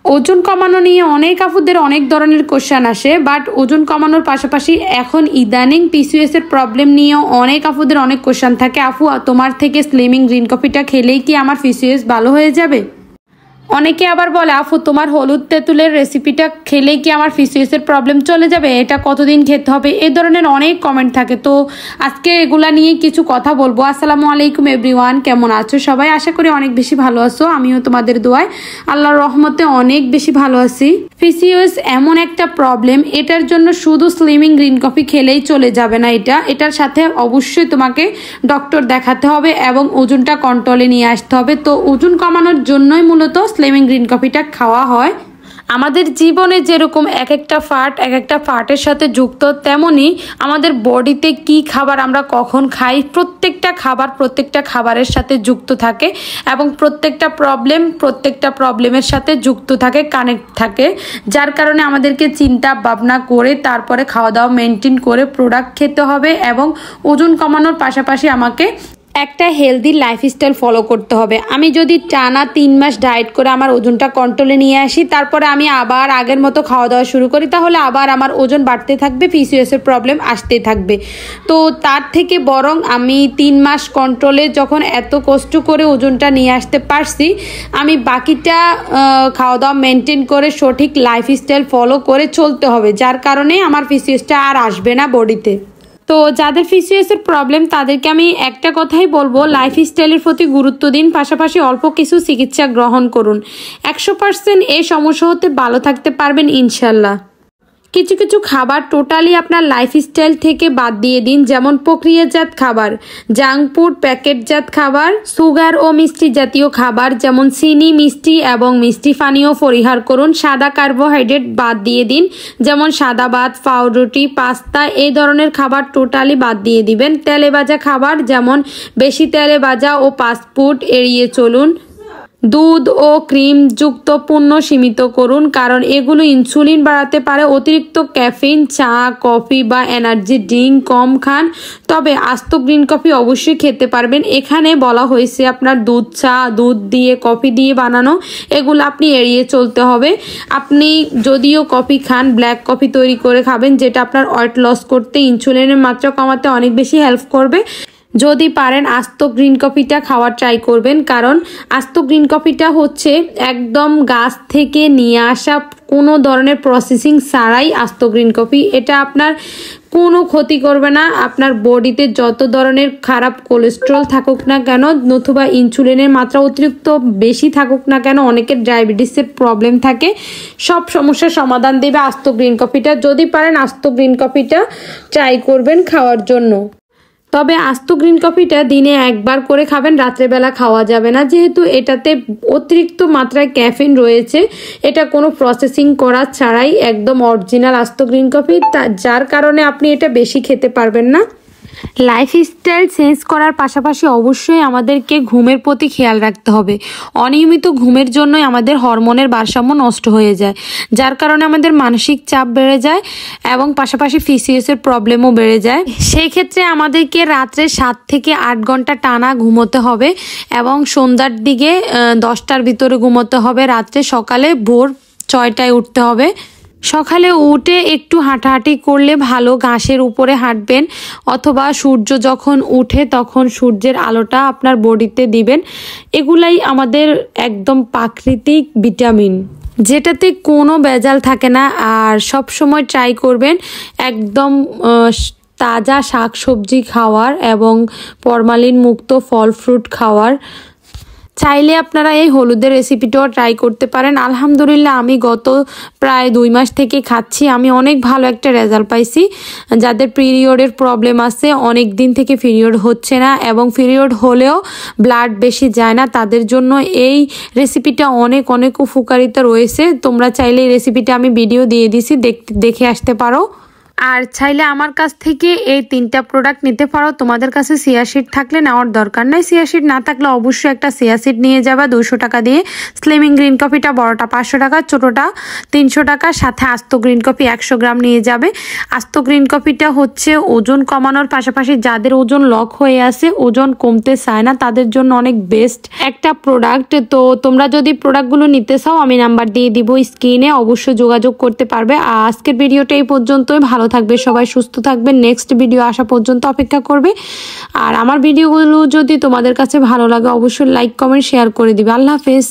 ওজন কমানো নিয়ে অনেক আপুদের অনেক ধরনের কোশ্চেন আসে, বাট ওজন কমানোর পাশাপাশি এখন ইদানিং পিসিওএস এর প্রবলেম নিয়েও অনেক আপুদের অনেক কোশ্চেন থাকে। আপু, তোমার থেকে স্লিমিং গ্রিন কফিটা খেলেই কি আমার পিসিওএস ভালো হয়ে যাবে? অনেকে আবার বলে, আপু তোমার হলুদ তেঁতুলের রেসিপিটা খেলেই কি আমার পিসিওএস এর প্রবলেম চলে যাবে, এটা কতদিন খেতে হবে, এই ধরনের অনেক কমেন্ট থাকে। তো আজকে এগুলা নিয়ে কিছু কথা বলবো। আসসালামু আলাইকুম এভরিওয়ান, কেমন আছো সবাই? আশা করি অনেক বেশি ভালো আছো। আমিও তোমাদের দোয়ায় আল্লাহর রহমতে অনেক বেশি ভালো আছি। পিসিওএস এমন একটা প্রবলেম, এটার জন্য শুধু স্লিমিং গ্রিন কফি খেলেই চলে যাবে না। এটার সাথে অবশ্যই তোমাকে ডক্টর দেখাতে হবে এবং ওজনটা কন্ট্রোলে নিয়ে আসতে হবে। তো ওজন কমানোর জন্যই মূলত স্লিমিং গ্রিন কফিটা খাওয়া হয়। আমাদের জীবনে যেরকম এক একটা পার্টের সাথে যুক্ত, তেমনি আমাদের বডিতে কি খাবার আমরা কখন খাই, প্রত্যেকটা খাবারের সাথে যুক্ত থাকে এবং প্রত্যেকটা প্রবলেমের সাথে যুক্ত থাকে, কানেক্ট থাকে। যার কারণে আমাদেরকে চিন্তা ভাবনা করে তারপরে খাওয়া দাওয়া মেনটেন করে প্রোডাক্ট খেতে হবে এবং ওজন কমানোর পাশাপাশি আমাকে একটা হেলদি লাইফস্টাইল ফলো করতে হবে। আমি যদি টানা 3 মাস ডায়েট করে আমার ওজনটা কন্ট্রোলে নিয়ে আসি, তারপরে আমি আবার আগের মতো খাওয়া দাওয়া শুরু করি, তাহলে আবার আমার ওজন বাড়তে থাকবে, পিসিওএস এর প্রবলেম আসতেই থাকবে। তো তার থেকে বরং আমি 3 মাস কন্ট্রোলে যখন এত কষ্ট করে ওজনটা নিয়ে আসতে পারছি, আমি বাকিটা খাওয়া দাওয়া মেনটেন করে সঠিক লাইফস্টাইল ফলো করে চলতে হবে, যার কারণে আমার পিসিওএসটা আর আসবে না বডিতে। তো যাদের পিসিওএস এর প্রবলেম তাদেরকে আমি একটা কথাই বলবো, লাইফস্টাইলের প্রতি গুরুত্ব দিন, পাশাপাশি অল্প কিছু চিকিৎসা গ্রহণ করুন। 100% এই সমস্যা হতে ভালো থাকতে পারবেন ইনশাল্লাহ। কিছু কিছু খাবার টোটালি আপনার লাইফস্টাইল থেকে বাদ দিয়ে দিন, যেমন প্রক্রিয়াজাত খাবার, জাঙ্ক ফুড, প্যাকেটজাত খাবার, সুগার ও মিষ্টি জাতীয় খাবার যেমন চিনি, মিষ্টি এবং মিষ্টি পানীয় পরিহার করুন। সাদা কার্বোহাইড্রেট বাদ দিয়ে দিন, যেমন সাদা ভাত, পাউরুটি, পাস্তা, এই ধরনের খাবার টোটালি বাদ দিয়ে দিবেন। তেলে ভাজা খাবার যেমন বেশি তেলে ভাজা ও ফাস্টফুড এড়িয়ে চলুন। দুধ ও ক্রিম যুক্ত পণ্য সীমিত করুন, কারণ এগুলো ইনসুলিন বাড়াতে পারে। অতিরিক্ত ক্যাফিন, চা, কফি বা এনার্জি ড্রিঙ্ক কম খান, তবে আস্ত গ্রিন কফি অবশ্যই খেতে পারবেন। এখানে বলা হয়েছে আপনার দুধ চা, দুধ দিয়ে কফি দিয়ে বানানো, এগুলো আপনি এড়িয়ে চলতে হবে। আপনি যদিও কফি খান, ব্ল্যাক কফি তৈরি করে খাবেন, যেটা আপনার ওয়েট লস করতে, ইনসুলিনের মাত্রা কমাতে অনেক বেশি হেল্প করবে। যদি পারেন আস্ত গ্রিন কফিটা খাওয়ার ট্রাই করবেন, কারণ আস্ত গ্রিন কফিটা হচ্ছে একদম গাছ থেকে নিয়ে আসা, কোনো ধরনের প্রসেসিং ছাড়াই আস্ত গ্রিন কফি। এটা আপনার কোনো ক্ষতি করবে না। আপনার বডিতে যত ধরনের খারাপ কোলেস্ট্রল থাকুক না কেন, নতুবা ইনসুলিনের মাত্রা অতিরিক্ত বেশি থাকুক না কেন, অনেকের ডায়াবেটিসের প্রবলেম থাকে, সব সমস্যার সমাধান দেবে আস্ত গ্রিন কফিটা। যদি পারেন আস্ত গ্রিন কফিটা ট্রাই করবেন খাওয়ার জন্য। তবে আস্ত গ্রিন কফিটা দিনে একবার করে খাবেন, রাত্রেবেলা খাওয়া যাবে না, যেহেতু এটাতে অতিরিক্ত মাত্রায় ক্যাফিন রয়েছে। এটা কোনো প্রসেসিং করা ছাড়াই একদম অরিজিনাল আস্ত গ্রিন কফি, যার কারণে আপনি এটা বেশি খেতে পারবেন না। লাইফস্টাইল চেঞ্জ করার পাশাপাশি অবশ্যই আমাদেরকে ঘুমের প্রতি খেয়াল রাখতে হবে। অনিয়মিত ঘুমের জন্যই আমাদের হরমোনের ভারসাম্য নষ্ট হয়ে যায়, যার কারণে আমাদের মানসিক চাপ বেড়ে যায় এবং পাশাপাশি পিসিওএস এর প্রবলেমও বেড়ে যায়। সেই ক্ষেত্রে আমাদেরকে রাত্রে 7 থেকে 8 ঘন্টা টানা ঘুমোতে হবে এবং সন্ধ্যার দিকে 10টার ভিতরে ঘুমোতে হবে। রাত্রে সকালে ভোর 6টায় উঠতে হবে। সকালে উঠে একটু হাঁটাহাঁটি করলে ভালো, ঘাসের উপরে হাঁটবেন, অথবা সূর্য যখন উঠে তখন সূর্যের আলোটা আপনার বডিতে দিবেন। এগুলাই আমাদের একদম প্রাকৃতিক ভিটামিন, যেটাতে কোনো ভেজাল থাকে না। আর সব সময় ট্রাই করবেন একদম তাজা শাকসবজি খাওয়ার এবং ফরমালিন মুক্ত ফল ফ্রুট খাওয়ার। চাইলে আপনারা এই হলুদের রেসিপিটাও ট্রাই করতে পারেন। আলহামদুলিল্লাহ আমি গত প্রায় 2 মাস থেকে খাচ্ছি, আমি অনেক ভালো একটা রেজাল্ট পাইছি। যাদের পিরিয়ডের প্রবলেম আছে, অনেক দিন থেকে পিরিয়ড হচ্ছে না এবং পিরিয়ড হলেও ব্লাড বেশি যায় না, তাদের জন্য এই রেসিপিটা অনেক অনেক উপকারিতা রয়েছে। তোমরা চাইলে এই রেসিপিটা আমি ভিডিও দিয়ে দিছি, দেখে আসতে পারো। আর চাইলে আমার কাছ থেকে এই 3টা প্রোডাক্ট নিতে পারো। তোমাদের কাছে চিয়া সিড থাকলে নেওয়ার দরকার নাই, চিয়া সিড না থাকলে অবশ্যই একটা চিয়া সিড নিয়ে যাবে 200 টাকা দিয়ে। স্লিমিং গ্রিন কফিটা বড়টা 500 টাকা, ছোটটা 300 টাকা, সাথে আস্ত গ্রিন কফি 100 গ্রাম নিয়ে যাবে। আস্ত গ্রিন কফিটা হচ্ছে ওজন কমানোর পাশাপাশি যাদের ওজন লক হয়ে আছে, ওজন কমতে চায় না, তাদের জন্য অনেক বেস্ট একটা প্রোডাক্ট। তো তোমরা যদি প্রোডাক্টগুলো নিতে চাও আমি নাম্বার দিয়ে দিব স্ক্রিনে, অবশ্যই যোগাযোগ করতে পারবে। আজকের ভিডিওটা এই পর্যন্তই। ভালো থাকবে সবাই, সুস্থ থাকবে, নেক্সট ভিডিও আসা পর্যন্ত অপেক্ষা করবে। আর আমার ভিডিওগুলো যদি তোমাদের কাছে ভালো লাগে অবশ্যই লাইক কমেন্ট শেয়ার করে দিবে। আল্লাহ হাফেজ।